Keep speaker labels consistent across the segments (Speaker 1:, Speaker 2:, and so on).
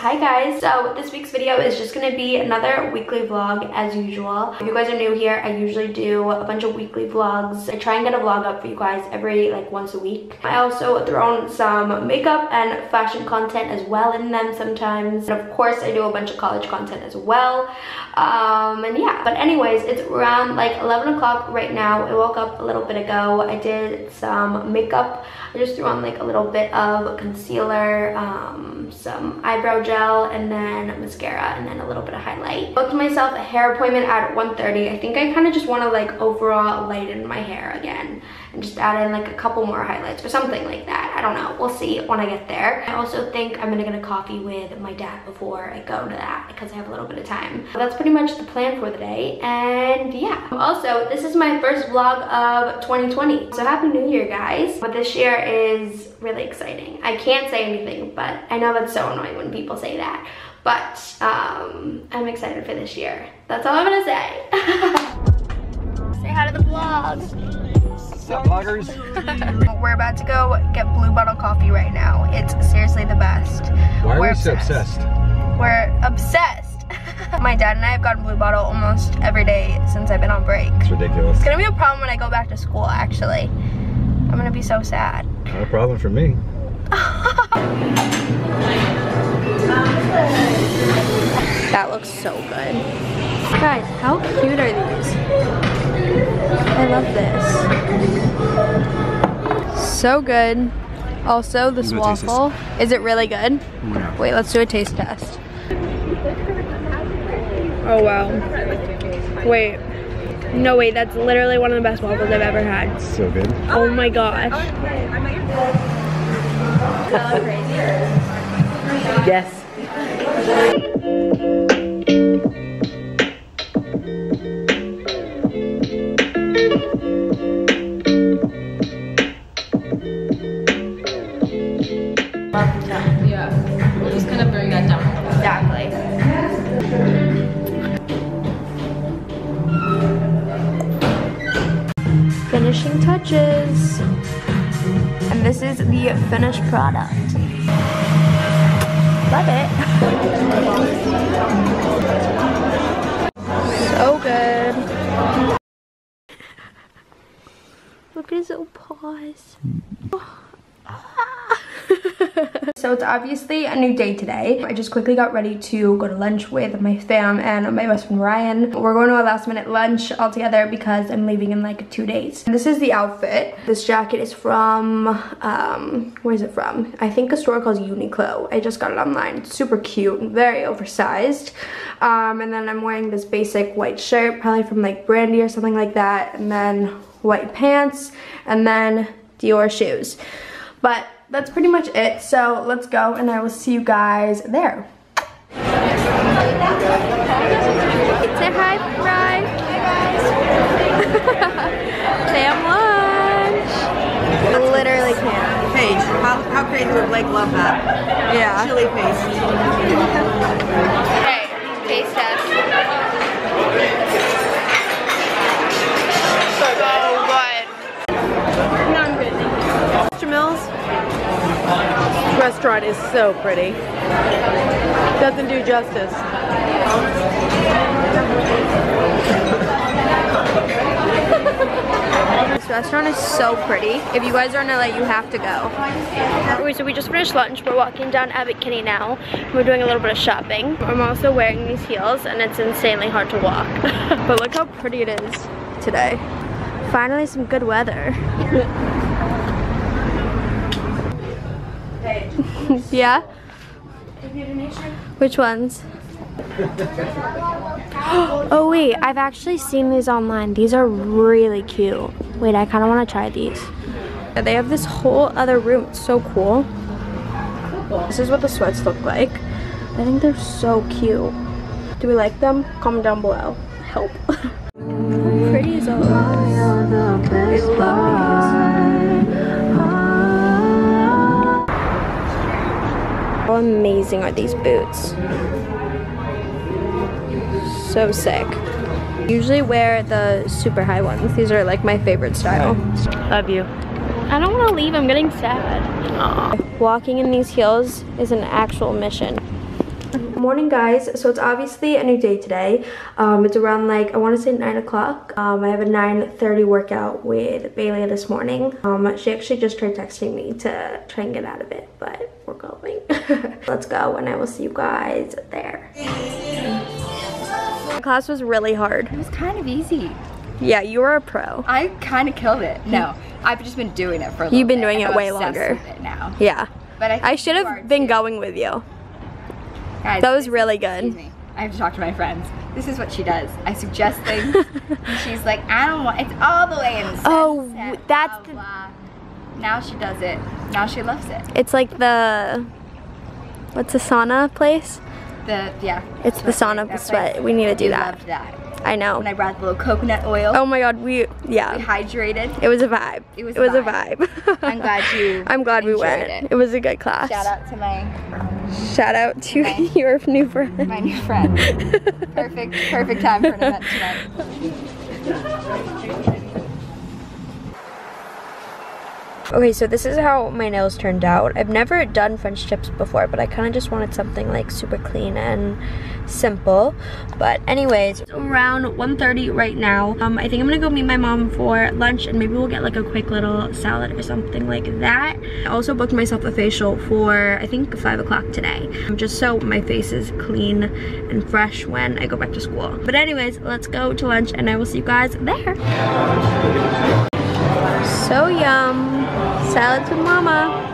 Speaker 1: Hi guys, so this week's video is just gonna be another weekly vlog as usual. If you guys are new here, I usually do a bunch of weekly vlogs. I try and get a vlog up for you guys every once a week. I also throw in some makeup and fashion content as well in them sometimes. And of course I do a bunch of college content as well. And yeah, but anyways, it's around 11 o'clock right now. I woke up a little bit ago. I did some makeup. I just threw on a little bit of concealer, some eyebrow gel, and then mascara, and then a little bit of highlight. Booked myself a hair appointment at 1:30. I think I kind of just want to overall lighten my hair again and just add in a couple more highlights or something like that. I don't know. We'll see when I get there. I also think I'm gonna get a coffee with my dad before I go to that because I have a little bit of time. So that's pretty much the plan for the day. And yeah. Also, this is my first vlog of 2020. So happy New Year, guys. But this year is really exciting. I can't say anything, but I know that's so annoying when people say that. But I'm excited for this year. That's all I'm gonna say. Say hi to the vlog.
Speaker 2: What's up, vloggers?
Speaker 1: We're about to go get Blue Bottle coffee right now. It's seriously the best.
Speaker 2: Why are we so obsessed?
Speaker 1: We're obsessed. My dad and I have gotten Blue Bottle almost every day since I've been on break.
Speaker 2: It's ridiculous.
Speaker 1: It's gonna be a problem when I go back to school, actually. I'm gonna be so sad.
Speaker 2: Not a problem for me.
Speaker 1: That looks so good. Guys, how cute are these? I love this. So good. Also, this waffle. Is it really good?
Speaker 2: Yeah.
Speaker 1: Wait, let's do a taste test. Oh wow. Wait. No, wait, that's literally one of the best waffles I've ever had.
Speaker 2: So good.
Speaker 1: Oh my gosh.
Speaker 3: Yes.
Speaker 4: Yeah, we're just gonna bring that down.
Speaker 1: Exactly. Finishing touches. And this is the finished product. Love it. So good. Look at his little paws. So it's obviously a new day today. I just quickly got ready to go to lunch with my fam and my best friend Ryan. We're going to a last minute lunch all together because I'm leaving in 2 days. And this is the outfit. This jacket is from, where is it from? I think a store called Uniqlo. I just got it online. It's super cute and very oversized. And then I'm wearing this basic white shirt, probably from Brandy or something like that. And then white pants and then Dior shoes. But that's pretty much it, so let's go and I will see you guys there. Say hi, Ryan. Hi guys. Say I'm lunch. I literally can't.
Speaker 3: Paige, how crazy would Blake love that?
Speaker 1: Yeah.
Speaker 3: Chili paste.
Speaker 1: Okay, taste test. So good. No, I'm good.
Speaker 3: Paigemills. Restaurant is so pretty. Doesn't do justice.
Speaker 1: This restaurant is so pretty. If you guys are in LA, you have to go. Okay, so we just finished lunch. We're walking down Abbot Kinney now. We're doing a little bit of shopping. I'm also wearing these heels and it's insanely hard to walk. But look how pretty it is today. Finally some good weather. Yeah? Which ones? Oh wait, I've actually seen these online. These are really cute. Wait, I kind of want to try these. They have this whole other room. It's so cool. This is what the sweats look like. I think they're so cute. Do we like them? Comment down below. Help. How pretty is all this? I love these. How amazing are these boots? So sick. Usually wear the super high ones. These are my favorite style.
Speaker 3: Love you.
Speaker 1: I don't want to leave. I'm getting sad. Aww. Walking in these heels is an actual mission. Morning guys, so it's obviously a new day today. It's around like, I want to say 9 o'clock. I have a 9:30 workout with Bailey this morning. She actually just tried texting me to try and get out of it, but we're going. Let's go and I will see you guys there. The class was really hard.
Speaker 5: It was kind of easy.
Speaker 1: Yeah, you were a pro.
Speaker 5: I kind of killed it. No, I've just been doing it for a little
Speaker 1: You've been
Speaker 5: bit.
Speaker 1: doing it
Speaker 5: I'm
Speaker 1: way
Speaker 5: obsessed
Speaker 1: longer.
Speaker 5: with it now.
Speaker 1: Yeah.
Speaker 5: But
Speaker 1: I should have been going with you.
Speaker 5: Guys,
Speaker 1: that was really good.
Speaker 5: Excuse me. I have to talk to my friends. This is what she does. I suggest things, and she's like, I don't want. It's all the way in the sunset,
Speaker 1: that's
Speaker 5: blah, blah. Now she does it. Now she loves it.
Speaker 1: It's like the, what's the sauna place?
Speaker 5: Yeah.
Speaker 1: It's the sauna sweat. We need to do that.
Speaker 5: Loved that.
Speaker 1: I know.
Speaker 5: When I brought the little coconut oil.
Speaker 1: Oh my god, we
Speaker 5: hydrated.
Speaker 1: It was a vibe.
Speaker 5: It was a vibe.
Speaker 1: I'm
Speaker 5: glad you
Speaker 1: I'm glad we went. It was a good class.
Speaker 5: Shout out to
Speaker 1: your new friend.
Speaker 5: my new friend. Perfect time for an event tonight.
Speaker 1: Okay, so this is how my nails turned out. I've never done French tips before, but I kind of just wanted something like super clean and simple. But anyways, it's around 1:30 right now. I think I'm gonna go meet my mom for lunch and maybe we'll get like a quick little salad or something like that. I also booked myself a facial for I think 5 o'clock today, just so my face is clean and fresh when I go back to school. But anyways, let's go to lunch and I will see you guys there. So yum. Salads with mama.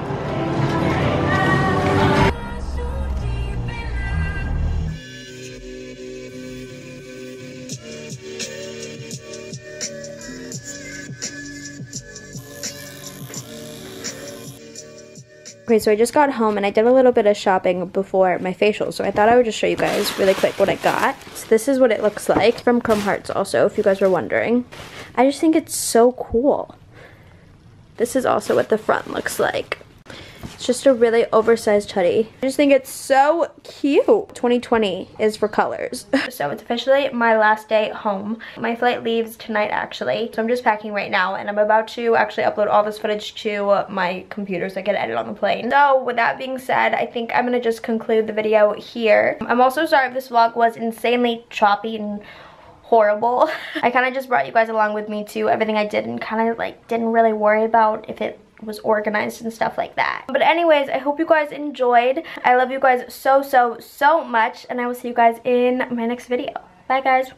Speaker 1: Okay, so I just got home and I did a little bit of shopping before my facial, so I thought I would just show you guys really quick what I got. So this is what it looks like. It's from Chrome Hearts also, if you guys were wondering. I just think it's so cool. This is also what the front looks like. It's just a really oversized hoodie. I just think it's so cute. 2020 is for colors. So it's officially my last day home. My flight leaves tonight actually. So I'm just packing right now and I'm about to actually upload all this footage to my computer so I can edit on the plane. So with that being said, I think I'm gonna just conclude the video here. I'm also sorry if this vlog was insanely choppy and horrible. I kind of just brought you guys along with me to everything I did and kind of like didn't really worry about if it was organized and stuff like that. But anyways, I hope you guys enjoyed. I love you guys so much and I will see you guys in my next video. Bye guys.